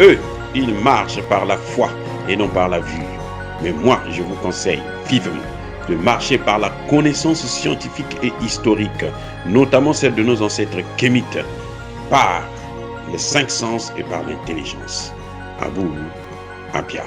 Eux, ils marchent par la foi et non par la vue. Mais moi, je vous conseille vivement de marcher par la connaissance scientifique et historique, notamment celle de nos ancêtres kémites, par les cinq sens et par l'intelligence. À vous, à Pierre.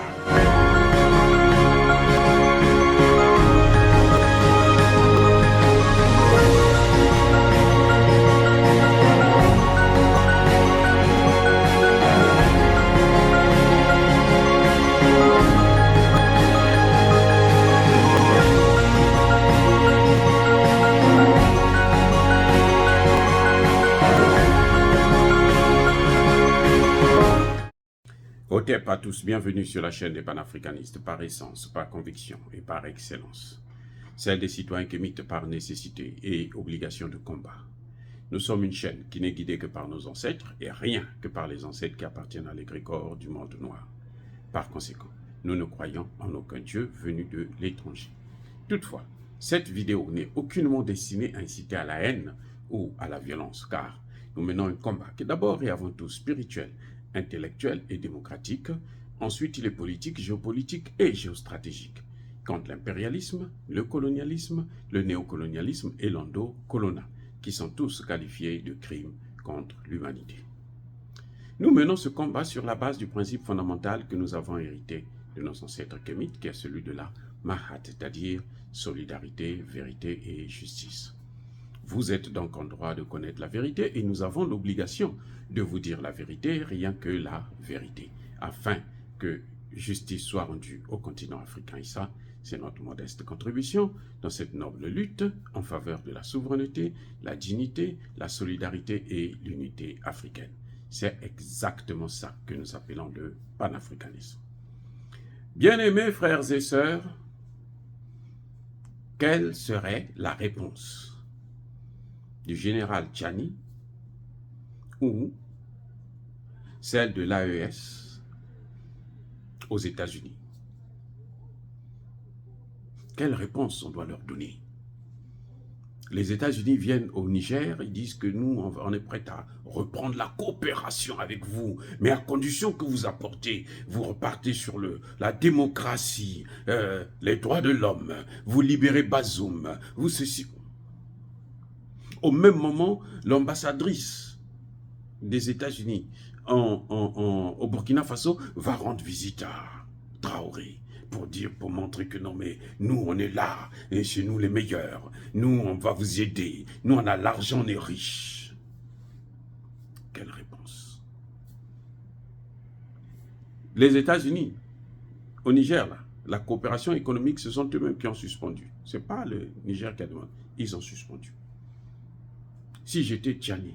Hotep à tous, bienvenue sur la chaîne des panafricanistes par essence, par conviction et par excellence. Celle des citoyens kémites par nécessité et obligation de combat. Nous sommes une chaîne qui n'est guidée que par nos ancêtres et rien que par les ancêtres qui appartiennent à l'égrégore du monde noir. Par conséquent, nous ne croyons en aucun Dieu venu de l'étranger. Toutefois, cette vidéo n'est aucunement destinée à inciter à la haine ou à la violence, car nous menons un combat qui est d'abord et avant tout spirituel, intellectuel et démocratique. Ensuite, il est politique, géopolitique et géostratégique, contre l'impérialisme, le colonialisme, le néocolonialisme et l'endocolona, qui sont tous qualifiés de crimes contre l'humanité. Nous menons ce combat sur la base du principe fondamental que nous avons hérité de nos ancêtres kémites, qui est celui de la Mahat, c'est-à-dire solidarité, vérité et justice. Vous êtes donc en droit de connaître la vérité et nous avons l'obligation de vous dire la vérité, rien que la vérité, afin que justice soit rendue au continent africain. Et ça, c'est notre modeste contribution dans cette noble lutte en faveur de la souveraineté, la dignité, la solidarité et l'unité africaine. C'est exactement ça que nous appelons le panafricanisme. Bien-aimés frères et sœurs, quelle serait la réponse du général Tchani ou celle de l'AES aux États-Unis? Quelle réponse on doit leur donner? Les États-Unis viennent au Niger, ils disent que nous, on est prêts à reprendre la coopération avec vous, mais à condition que vous apportez, vous repartez sur la démocratie, les droits de l'homme, vous libérez Bazoum, vous ceci. Au même moment, l'ambassadrice des États-Unis au Burkina Faso va rendre visite à Traoré pour montrer que non, mais nous, on est là, et c'est nous les meilleurs. Nous, on va vous aider. Nous, on a l'argent, on est riches. Quelle réponse? Les États-Unis, au Niger, là, la coopération économique, ce sont eux-mêmes qui ont suspendu. Ce n'est pas le Niger qui a demandé. Ils ont suspendu. Si j'étais Tchani,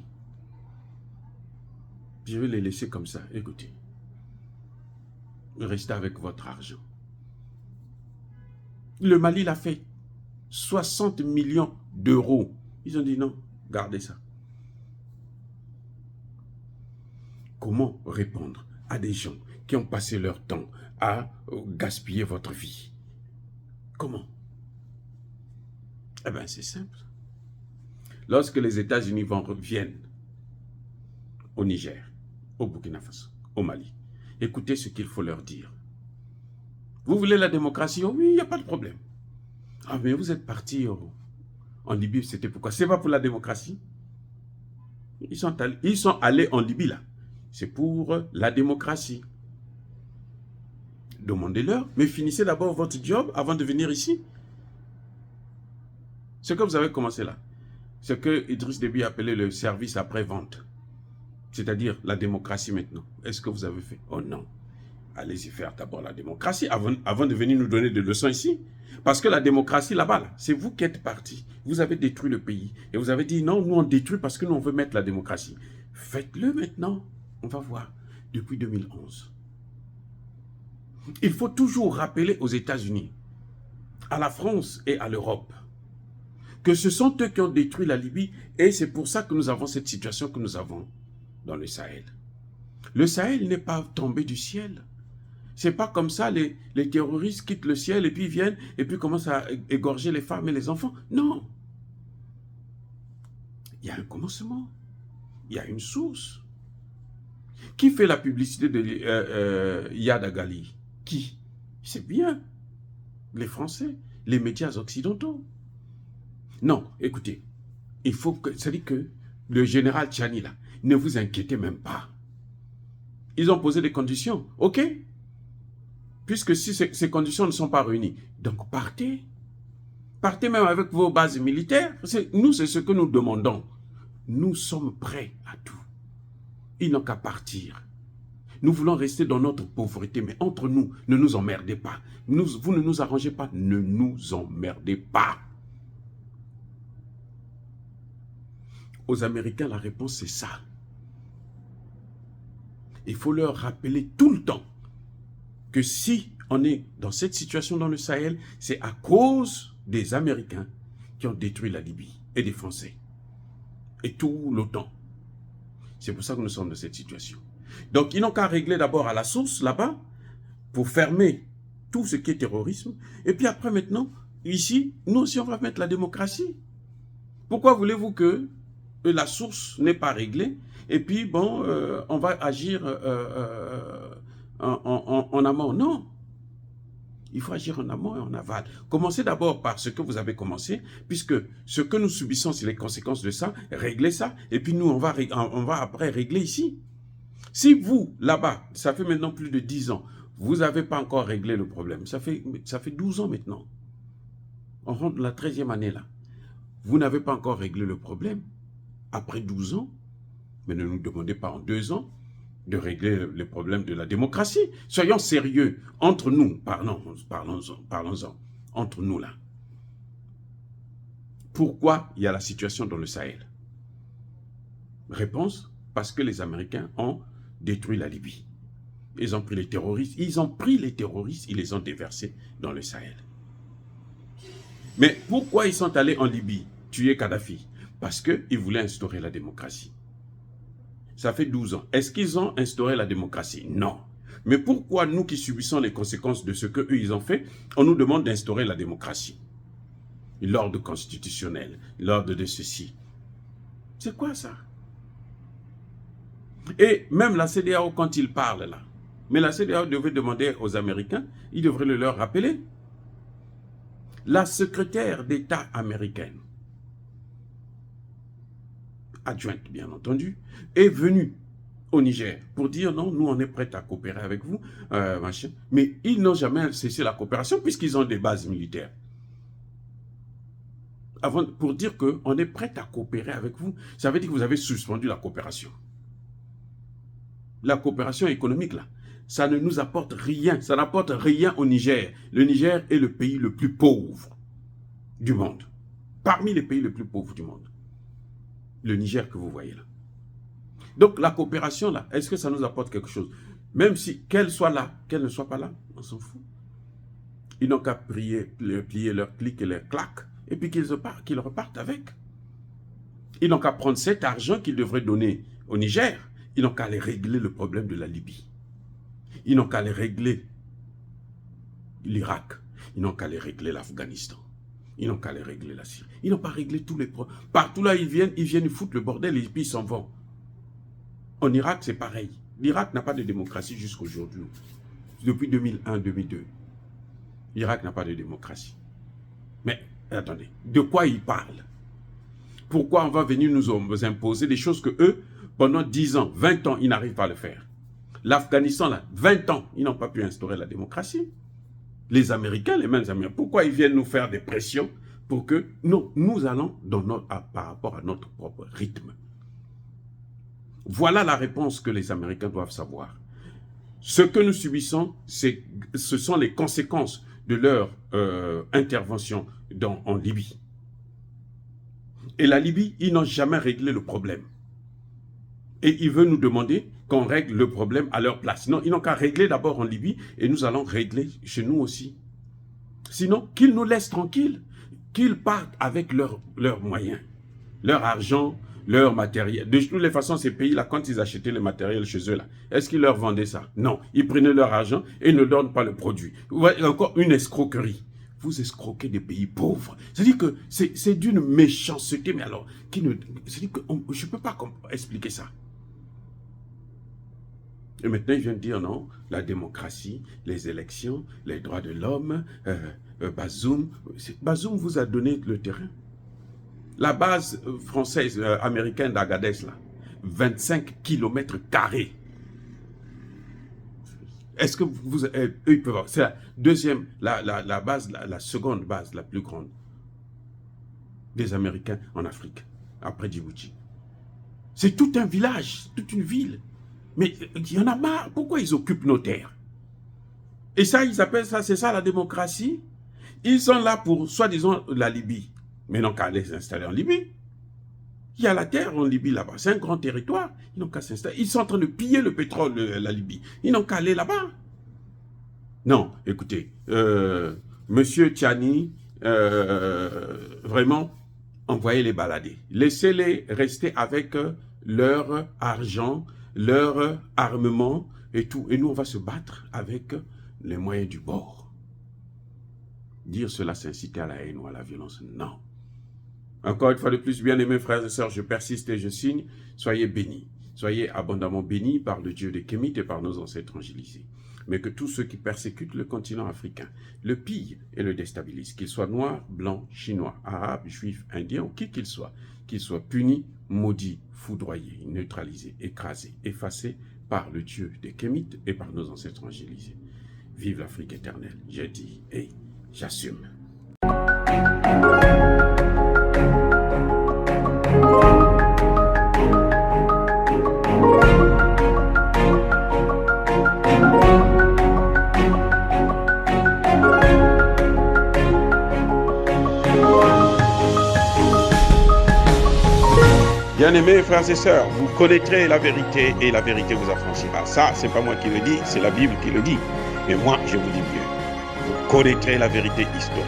je vais les laisser comme ça. Écoutez, restez avec votre argent. Le Mali l'a fait. 60 millions d'euros. Ils ont dit non, gardez ça. Comment répondre à des gens qui ont passé leur temps à gaspiller votre vie? Comment? Eh bien, c'est simple. Lorsque les États-Unis viennent au Niger, au Burkina Faso, au Mali, écoutez ce qu'il faut leur dire. Vous voulez la démocratie? Oh oui, il n'y a pas de problème. Ah, mais vous êtes partis en Libye, c'était pourquoi? C'est pas pour la démocratie. Ils sont allés en Libye, là. C'est pour la démocratie. Demandez-leur, mais finissez d'abord votre job avant de venir ici. Ce que vous avez commencé là, ce que Idriss Déby appelait le service après-vente, c'est-à-dire la démocratie maintenant. Est-ce que vous avez fait? Oh non. Allez-y faire d'abord la démocratie avant de venir nous donner des leçons ici. Parce que la démocratie là-bas, là, c'est vous qui êtes partis. Vous avez détruit le pays. Et vous avez dit non, nous on détruit parce que nous on veut mettre la démocratie. Faites-le maintenant. On va voir. Depuis 2011. Il faut toujours rappeler aux États-Unis, à la France et à l'Europe, que ce sont eux qui ont détruit la Libye et c'est pour ça que nous avons cette situation que nous avons dans le Sahel. Le Sahel n'est pas tombé du ciel. C'est pas comme ça, les terroristes quittent le ciel et puis viennent et puis commencent à égorger les femmes et les enfants. Non. Il y a un commencement. Il y a une source. Qui fait la publicité de Yad Agali? Qui? C'est bien les Français, les médias occidentaux. Non, écoutez, il faut que, c'est-à-dire que le général Tchani, là, ne vous inquiétez même pas. Ils ont posé des conditions, ok? Puisque si ces conditions ne sont pas réunies, donc partez. Partez même avec vos bases militaires. Nous, c'est ce que nous demandons. Nous sommes prêts à tout. Ils n'ont qu'à partir. Nous voulons rester dans notre pauvreté, mais entre nous, ne nous emmerdez pas. Vous ne nous arrangez pas, ne nous emmerdez pas. Aux Américains, la réponse, c'est ça. Il faut leur rappeler tout le temps que si on est dans cette situation dans le Sahel, c'est à cause des Américains qui ont détruit la Libye et des Français. Et tout l'OTAN. C'est pour ça que nous sommes dans cette situation. Donc, ils n'ont qu'à régler d'abord à la source, là-bas, pour fermer tout ce qui est terrorisme. Et puis après, maintenant, ici, nous aussi, on va mettre la démocratie. Pourquoi voulez-vous que la source n'est pas réglée? Et puis, bon, on va agir en amont. Non. Il faut agir en amont et en aval. Commencez d'abord par ce que vous avez commencé, puisque ce que nous subissons, c'est les conséquences de ça. Réglez ça. Et puis nous, on va après régler ici. Si vous, là-bas, ça fait maintenant plus de 10 ans, vous n'avez pas encore réglé le problème. Ça fait 12 ans maintenant. On rentre dans la 13e année là. Vous n'avez pas encore réglé le problème. Après 12 ans, mais ne nous demandez pas en 2 ans de régler les problèmes de la démocratie. Soyons sérieux. Entre nous, parlons-en. Entre nous là. Pourquoi il y a la situation dans le Sahel? Réponse, parce que les Américains ont détruit la Libye. Ils ont pris les terroristes, ils les ont déversés dans le Sahel. Mais pourquoi ils sont allés en Libye tuer Kadhafi? Parce qu'ils voulaient instaurer la démocratie. Ça fait 12 ans. Est-ce qu'ils ont instauré la démocratie? Non. Mais pourquoi nous qui subissons les conséquences de ce qu'eux, ils ont fait, on nous demande d'instaurer la démocratie? L'ordre constitutionnel, l'ordre de ceci. C'est quoi ça? Et même la CEDEAO, quand ils parlent là, mais la CEDEAO devait demander aux Américains, ils devraient le leur rappeler. La secrétaire d'État américaine, adjointe bien entendu, est venue au Niger pour dire non, nous on est prêts à coopérer avec vous, machin. Mais ils n'ont jamais cessé la coopération puisqu'ils ont des bases militaires. Pour dire qu'on est prêt à coopérer avec vous, ça veut dire que vous avez suspendu la coopération. La coopération économique là, ça ne nous apporte rien, ça n'apporte rien au Niger. Le Niger est le pays le plus pauvre du monde, parmi les pays les plus pauvres du monde. Le Niger que vous voyez là. Donc la coopération là, est-ce que ça nous apporte quelque chose? Même si qu'elle soit là, qu'elle ne soit pas là, on s'en fout. Ils n'ont qu'à plier leurs clics et leurs claques, et puis qu'ils repartent avec. Ils n'ont qu'à prendre cet argent qu'ils devraient donner au Niger, ils n'ont qu'à aller régler le problème de la Libye. Ils n'ont qu'à aller régler l'Irak. Ils n'ont qu'à aller régler l'Afghanistan. Ils n'ont qu'à aller régler la Syrie. Ils n'ont pas réglé tous les problèmes. Partout là, ils viennent foutre le bordel et puis ils s'en vont. En Irak, c'est pareil. L'Irak n'a pas de démocratie jusqu'à aujourd'hui. Depuis 2001-2002. L'Irak n'a pas de démocratie. Mais, attendez, de quoi ils parlent? Pourquoi on va venir nous imposer des choses que eux, pendant 10 ans, 20 ans, ils n'arrivent pas à le faire? L'Afghanistan, là, 20 ans, ils n'ont pas pu instaurer la démocratie. Les Américains, les mêmes Américains, pourquoi ils viennent nous faire des pressions pour que non, nous allons par rapport à notre propre rythme? Voilà la réponse que les Américains doivent savoir. Ce que nous subissons, ce sont les conséquences de leur intervention en Libye. Et la Libye, ils n'ont jamais réglé le problème. Et ils veulent nous demander qu'on règle le problème à leur place. Non, ils n'ont qu'à régler d'abord en Libye et nous allons régler chez nous aussi. Sinon, qu'ils nous laissent tranquilles, qu'ils partent avec leurs moyens, leur argent, leur matériel. De toutes les façons, ces pays-là, quand ils achetaient le matériel chez eux, là, est-ce qu'ils leur vendaient ça? Non, ils prenaient leur argent et ne donnent pas le produit. Encore une escroquerie. Vous escroquez des pays pauvres. C'est-à-dire que c'est d'une méchanceté, mais alors, c'est-à-dire que je ne peux pas expliquer ça. Et maintenant, ils viennent dire non, la démocratie, les élections, les droits de l'homme, Bazoum. Bazoum vous a donné le terrain. La base française, américaine d'Agadez, là, 25 km². Est-ce que eux, ils peuvent... C'est la deuxième, la base, la seconde base, la plus grande des Américains en Afrique, après Djibouti. C'est tout un village, toute une ville. Mais il y en a marre. Pourquoi ils occupent nos terres? Et ça, ils appellent ça, c'est ça la démocratie? Ils sont là pour, soi-disant, la Libye. Mais ils n'ont qu'à aller s'installer en Libye. Il y a la terre en Libye là-bas. C'est un grand territoire. Ils n'ont qu'à s'installer. Ils sont en train de piller le pétrole de la Libye. Ils n'ont qu'à aller là-bas. Non, écoutez, Monsieur Tchani, vraiment, envoyez-les balader. Laissez-les rester avec leur argent, leur armement et tout. Et nous, on va se battre avec les moyens du bord. Dire cela, c'est inciter à la haine ou à la violence. Non. Encore une fois de plus, bien-aimés frères et sœurs, je persiste et je signe. Soyez bénis. Soyez abondamment bénis par le Dieu des Kémites et par nos ancêtres angélisés. Mais que tous ceux qui persécutent le continent africain, le pillent et le déstabilisent, qu'ils soient noirs, blancs, chinois, arabes, juifs, indiens ou qui qu'ils soient punis, maudits, foudroyés, neutralisés, écrasés, effacés par le Dieu des Kémites et par nos ancêtres angélisés. Vive l'Afrique éternelle, j'ai dit et j'assume. Bien-aimés frères et sœurs, vous connaîtrez la vérité et la vérité vous affranchira. Ça, c'est pas moi qui le dis, c'est la Bible qui le dit. Mais moi, je vous dis mieux. Vous connaîtrez la vérité historique,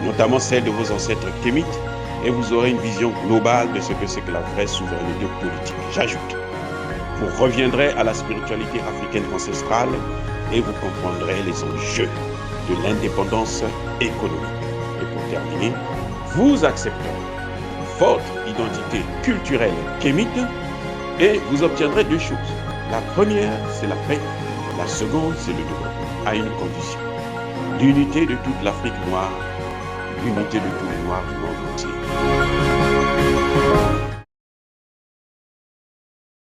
notamment celle de vos ancêtres kémites, et vous aurez une vision globale de ce que c'est que la vraie souveraineté politique. J'ajoute, vous reviendrez à la spiritualité africaine ancestrale et vous comprendrez les enjeux de l'indépendance économique. Et pour terminer, vous accepterez votre identité culturelle kémite et vous obtiendrez deux choses. La première, c'est la paix. La seconde, c'est le développement, à une condition. L'unité de toute l'Afrique noire, l'unité de tous les Noirs du monde entier.